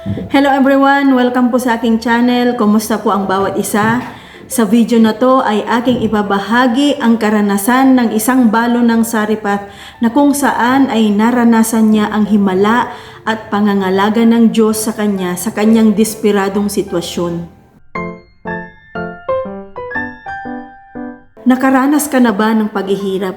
Hello everyone! Welcome po sa aking channel. Kumusta po ang bawat isa? Sa video na to ay aking ibabahagi ang karanasan ng isang balo ng Saripath na kung saan ay naranasan niya ang himala at pangangalaga ng Diyos sa kanyang desperadong sitwasyon. Nakaranas ka na ba ng paghihirap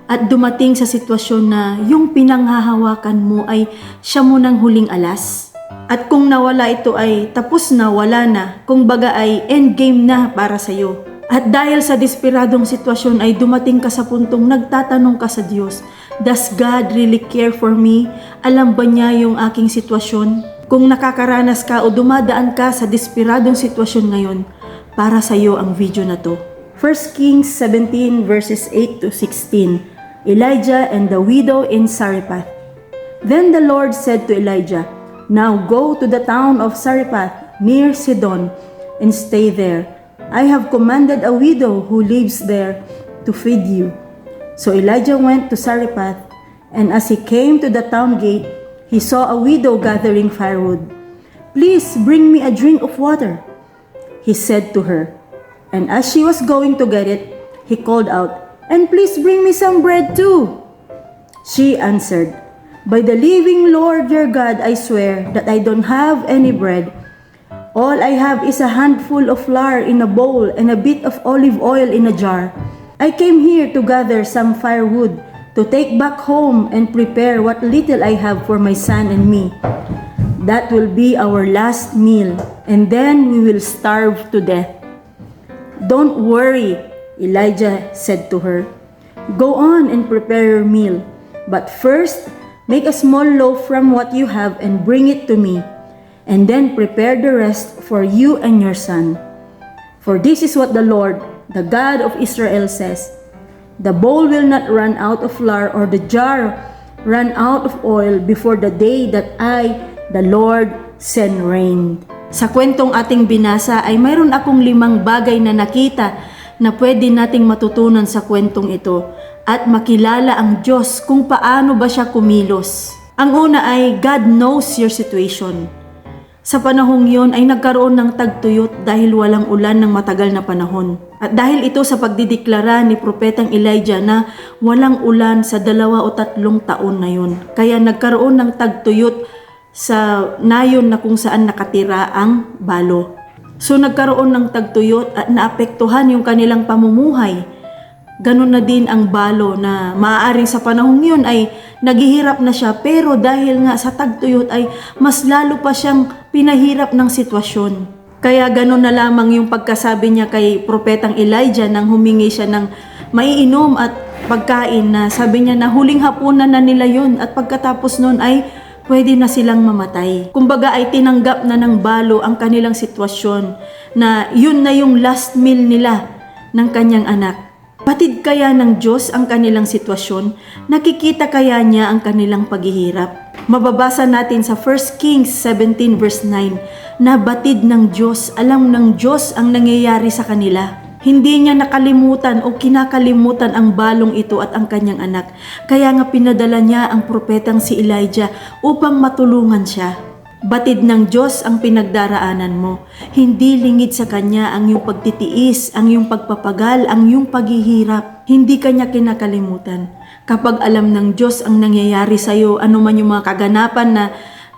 at dumating sa sitwasyon na yung pinanghahawakan mo ay siya mo ng huling alas? At kung nawala ito ay tapos na, wala na, kung baga ay endgame na para sa'yo. At dahil sa desperadong sitwasyon ay dumating ka sa puntong nagtatanong ka sa Diyos, does God really care for me? Alam ba niya yung aking sitwasyon? Kung nakakaranas ka o dumadaan ka sa desperadong sitwasyon ngayon, para sa'yo ang video na to. 1 Kings 17 verses 8 to 16, Elijah and the widow in Sarepta. Then the Lord said to Elijah, "Now go to the town of Sarepta near Sidon and stay there. I have commanded a widow who lives there to feed you." So Elijah went to Sarepta, and as he came to the town gate, he saw a widow gathering firewood. "Please bring me a drink of water," he said to her. And as she was going to get it, he called out, "And please bring me some bread too." She answered, "By the living Lord your God, I swear that I don't have any bread. All I have is a handful of flour in a bowl and a bit of olive oil in a jar. I came here to gather some firewood to take back home and prepare what little I have for my son and me. That will be our last meal, and then we will starve to death." "Don't worry," Elijah said to her. "Go on and prepare your meal. But first, make a small loaf from what you have and bring it to me, and then prepare the rest for you and your son. For this is what the Lord, the God of Israel says, the bowl will not run out of flour or the jar run out of oil before the day that I, the Lord, send rain." Sa kwentong ating binasa ay mayroon akong 5 bagay na nakita na pwede nating matutunan sa kwentong ito at makilala ang Diyos kung paano ba siya kumilos. Ang una ay God knows your situation. Sa panahong yon ay nagkaroon ng tagtuyot dahil walang ulan ng matagal na panahon. At dahil ito sa pagdideklara ni Propetang Elijah na walang ulan sa 2 o 3 taon na yon. Kaya nagkaroon ng tagtuyot sa nayon na kung saan nakatira ang balo. So nagkaroon ng tagtuyot at naapektuhan yung kanilang pamumuhay. Ganun na din ang balo na maaaring sa panahong yun ay naghihirap na siya, pero dahil nga sa tagtuyot ay mas lalo pa siyang pinahirap ng sitwasyon. Kaya ganun na lamang yung pagkasabi niya kay Propetang Elijah nang humingi siya ng maiinom at pagkain, na sabi niya na huling hapunan na nila yun at pagkatapos nun ay pwede na silang mamatay. Kumbaga ay tinanggap na ng balo ang kanilang sitwasyon na yun na yung last meal nila ng kanyang anak. Batid kaya ng Diyos ang kanilang sitwasyon? Nakikita kaya niya ang kanilang paghihirap? Mababasa natin sa 1 Kings 17 verse 9 na batid ng Diyos, alam ng Diyos ang nangyayari sa kanila. Hindi niya nakalimutan o kinakalimutan ang balong ito at ang kanyang anak. Kaya nga pinadala niya ang propetang si Elijah upang matulungan siya. Batid ng Diyos ang pinagdaraanan mo. Hindi lingid sa Kanya ang iyong pagtitiis, ang iyong pagpapagal, ang iyong paghihirap. Hindi Kanya kinakalimutan. Kapag alam ng Diyos ang nangyayari sa iyo, ano man yung mga kaganapan na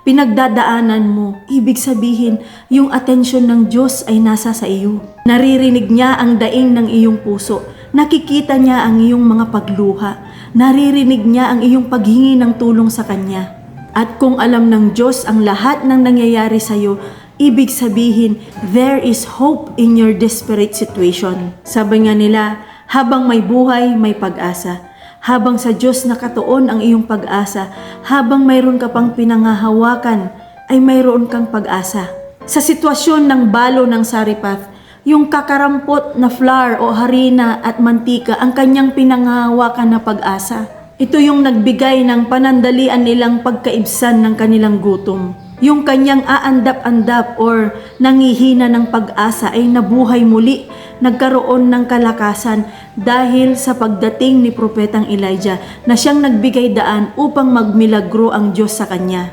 pinagdadaanan mo, ibig sabihin, yung atensyon ng Diyos ay nasa sa iyo. Naririnig niya ang daing ng iyong puso. Nakikita niya ang iyong mga pagluha. Naririnig niya ang iyong paghingi ng tulong sa Kanya. At kung alam ng Diyos ang lahat ng nangyayari sa iyo, ibig sabihin, there is hope in your desperate situation. Sabi nga nila, habang may buhay, may pag-asa. Habang sa Diyos nakatuon ang iyong pag-asa, habang mayroon ka pang pinanghahawakan, ay mayroon kang pag-asa. Sa sitwasyon ng balo ng Saripath, yung kakarampot na flour o harina at mantika ang kanyang pinanghahawakan na pag-asa. Ito yung nagbigay ng panandalian nilang pagkaibsan ng kanilang gutom. Yung kanyang aandap-andap or nangihina ng pag-asa ay nabuhay muli, nagkaroon ng kalakasan dahil sa pagdating ni Propetang Elijah na siyang nagbigay daan upang magmilagro ang Diyos sa kanya.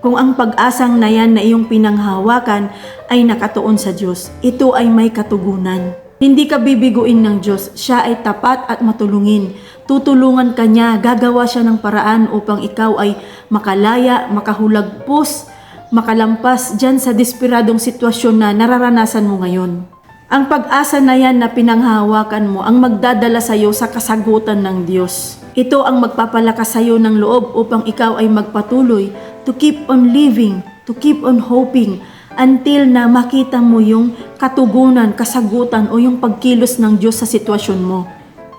Kung ang pag-asang na yan na iyong pinanghahawakan ay nakatuon sa Diyos, ito ay may katugunan. Hindi ka bibiguin ng Diyos, siya ay tapat at matulungin. Tutulungan ka niya, gagawa siya ng paraan upang ikaw ay makalaya, makahulagpos, makalampas dyan sa desperadong sitwasyon na nararanasan mo ngayon. Ang pag-asa na yan na pinanghahawakan mo ang magdadala sa iyo sa kasagutan ng Diyos. Ito ang magpapalakas sa iyo ng loob upang ikaw ay magpatuloy to keep on living, to keep on hoping until na makita mo yung katugunan, kasagutan o yung pagkilos ng Diyos sa sitwasyon mo.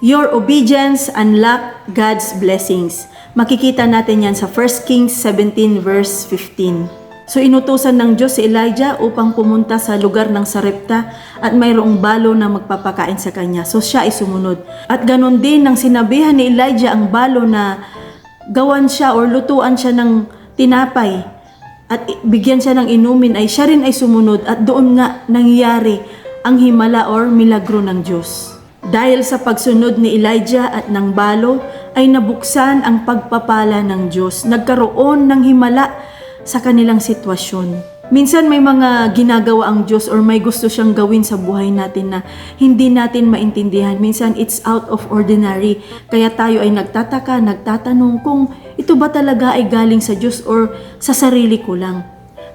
Your obedience unlock God's blessings. Makikita natin yan sa 1 Kings 17 verse 15. So inutusan ng Diyos si Elijah upang pumunta sa lugar ng Sarepta at mayroong balo na magpapakain sa kanya. So siya ay sumunod. At ganon din nang sinabihan ni Elijah ang balo na gawan siya or lutuan siya ng tinapay at bigyan siya ng inumin, ay siya rin ay sumunod at doon nga nangyari ang himala or milagro ng Diyos. Dahil sa pagsunod ni Elijah at ng balo ay nabuksan ang pagpapala ng Diyos. Nagkaroon ng himala sa kanilang sitwasyon. Minsan may mga ginagawa ang Diyos or may gusto siyang gawin sa buhay natin na hindi natin maintindihan. Minsan it's out of ordinary. Kaya tayo ay nagtataka, nagtatanong kung ito ba talaga ay galing sa Diyos or sa sarili ko lang.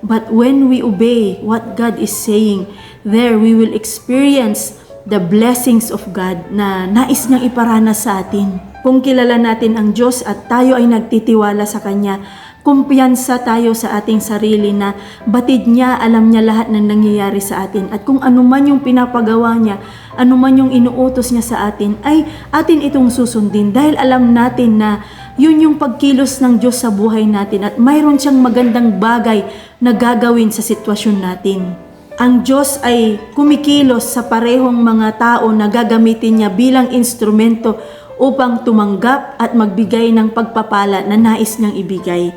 But when we obey what God is saying, there we will experience the blessings of God na nais niyang iparanas sa atin. Kung kilala natin ang Diyos at tayo ay nagtitiwala sa Kanya, kumpiyansa tayo sa ating sarili na batid niya, alam niya lahat ng nangyayari sa atin. At kung ano man yung pinapagawa niya, ano man yung inuutos niya sa atin, ay atin itong susundin. Dahil alam natin na yun yung pagkilos ng Diyos sa buhay natin at mayroon siyang magandang bagay na gagawin sa sitwasyon natin. Ang Diyos ay kumikilos sa parehong mga tao na gagamitin niya bilang instrumento upang tumanggap at magbigay ng pagpapala na nais niyang ibigay.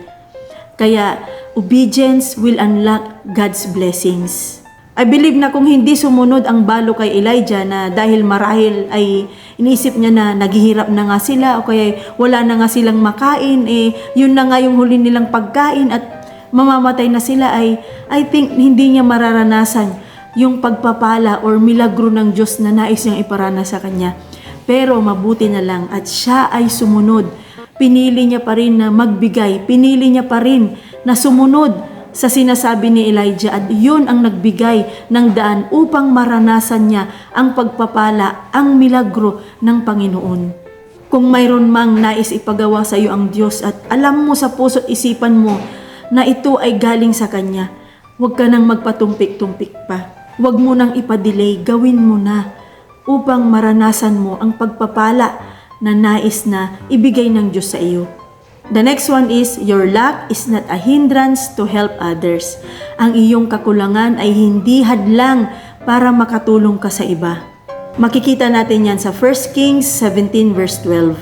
Kaya, obedience will unlock God's blessings. I believe na kung hindi sumunod ang balo kay Elijah na dahil marahil ay iniisip niya na naghihirap na nga sila o kaya wala na nga silang makain, yun na nga yung huli nilang pagkain at mamamatay na sila, ay I think hindi niya mararanasan yung pagpapala or milagro ng Diyos na nais niyang iparana sa kanya. Pero mabuti na lang at siya ay sumunod. Pinili niya pa rin na magbigay. Pinili niya pa rin na sumunod sa sinasabi ni Elijah at yun ang nagbigay ng daan upang maranasan niya ang pagpapala, ang milagro ng Panginoon. Kung mayroon mang nais ipagawa sa iyo ang Diyos at alam mo sa puso't isipan mo na ito ay galing sa Kanya, huwag ka nang magpatumpik-tumpik pa. Huwag mo nang ipadelay, gawin mo na upang maranasan mo ang pagpapala na nais na ibigay ng Diyos sa iyo. The next one is, your lack is not a hindrance to help others. Ang iyong kakulangan ay hindi hadlang para makatulong ka sa iba. Makikita natin yan sa 1 Kings 17 verse 12.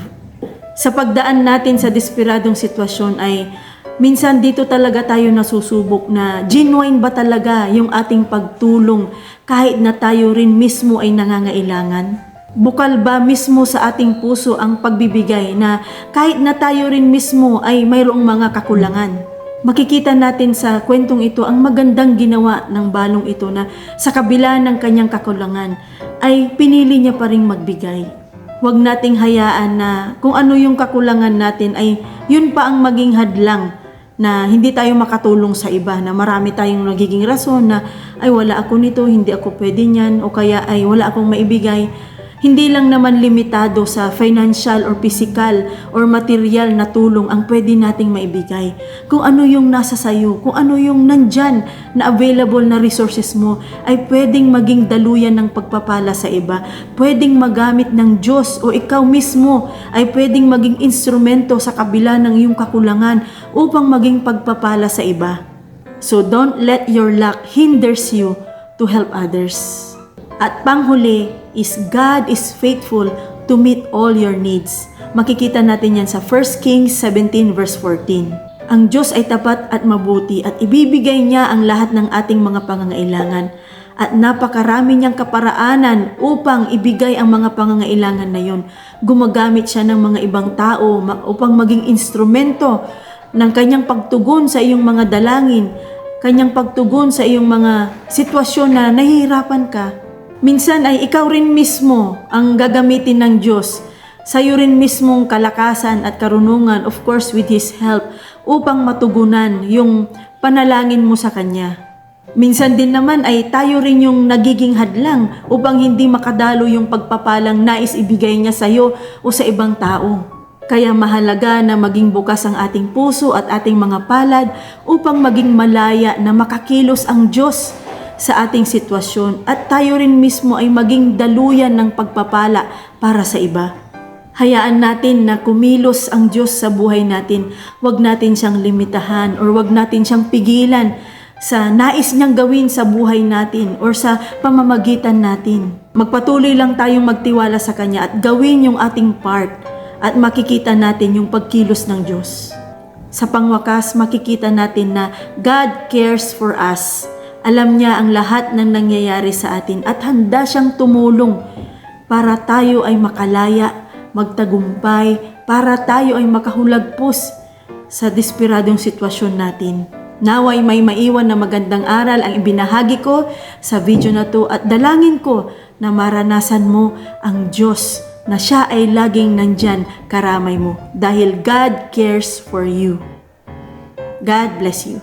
Sa pagdaan natin sa desperadong sitwasyon ay minsan dito talaga tayo nasusubok na genuine ba talaga yung ating pagtulong kahit na tayo rin mismo ay nangangailangan? Bukal ba mismo sa ating puso ang pagbibigay na kahit na tayo rin mismo ay mayroong mga kakulangan? Makikita natin sa kwentong ito ang magandang ginawa ng balong ito na sa kabila ng kanyang kakulangan ay pinili niya pa rin magbigay. Huwag nating hayaan na kung ano yung kakulangan natin ay yun pa ang maging hadlang na hindi tayo makatulong sa iba, na marami tayong nagiging rason na ay wala ako nito, hindi ako pwede niyan, o kaya ay wala akong maibigay. Hindi lang naman limitado sa financial or physical or material na tulong ang pwede nating maibigay. Kung ano yung nasa sayo, kung ano yung nandyan na available na resources mo, ay pwedeng maging daluyan ng pagpapala sa iba. Pwedeng magamit ng Diyos o ikaw mismo ay pwedeng maging instrumento sa kabila ng iyong kakulangan upang maging pagpapala sa iba. So don't let your lack hinders you to help others. At panghuli is God is faithful to meet all your needs. Makikita natin yan sa 1 Kings 17 verse 14. Ang Diyos ay tapat at mabuti at ibibigay niya ang lahat ng ating mga pangangailangan. At napakarami niyang kaparaanan upang ibigay ang mga pangangailangan na yon. Gumagamit siya ng mga ibang tao upang maging instrumento ng kanyang pagtugon sa iyong mga dalangin, kanyang pagtugon sa iyong mga sitwasyon na nahihirapan ka. Minsan ay ikaw rin mismo ang gagamitin ng Diyos, sa iyo rin mismong kalakasan at karunungan, of course with His help, upang matugunan yung panalangin mo sa Kanya. Minsan din naman ay tayo rin yung nagiging hadlang upang hindi makadalo yung pagpapalang nais ibigay niya sa iyo o sa ibang tao. Kaya mahalaga na maging bukas ang ating puso at ating mga palad upang maging malaya na makakilos ang Diyos sa ating sitwasyon at tayo rin mismo ay maging daluyan ng pagpapala para sa iba. Hayaan natin na kumilos ang Diyos sa buhay natin. Huwag natin siyang limitahan or huwag natin siyang pigilan sa nais niyang gawin sa buhay natin or sa pamamagitan natin. Magpatuloy lang tayong magtiwala sa Kanya at gawin yung ating part at makikita natin yung pagkilos ng Diyos. Sa pangwakas, makikita natin na God cares for us. Alam niya ang lahat ng nangyayari sa atin at handa siyang tumulong para tayo ay makalaya, magtagumpay, para tayo ay makahulagpos sa desperadong sitwasyon natin. Naway may maiwan na magandang aral ang ibinahagi ko sa video na to at dalangin ko na maranasan mo ang Diyos na siya ay laging nandyan karamay mo dahil God cares for you. God bless you.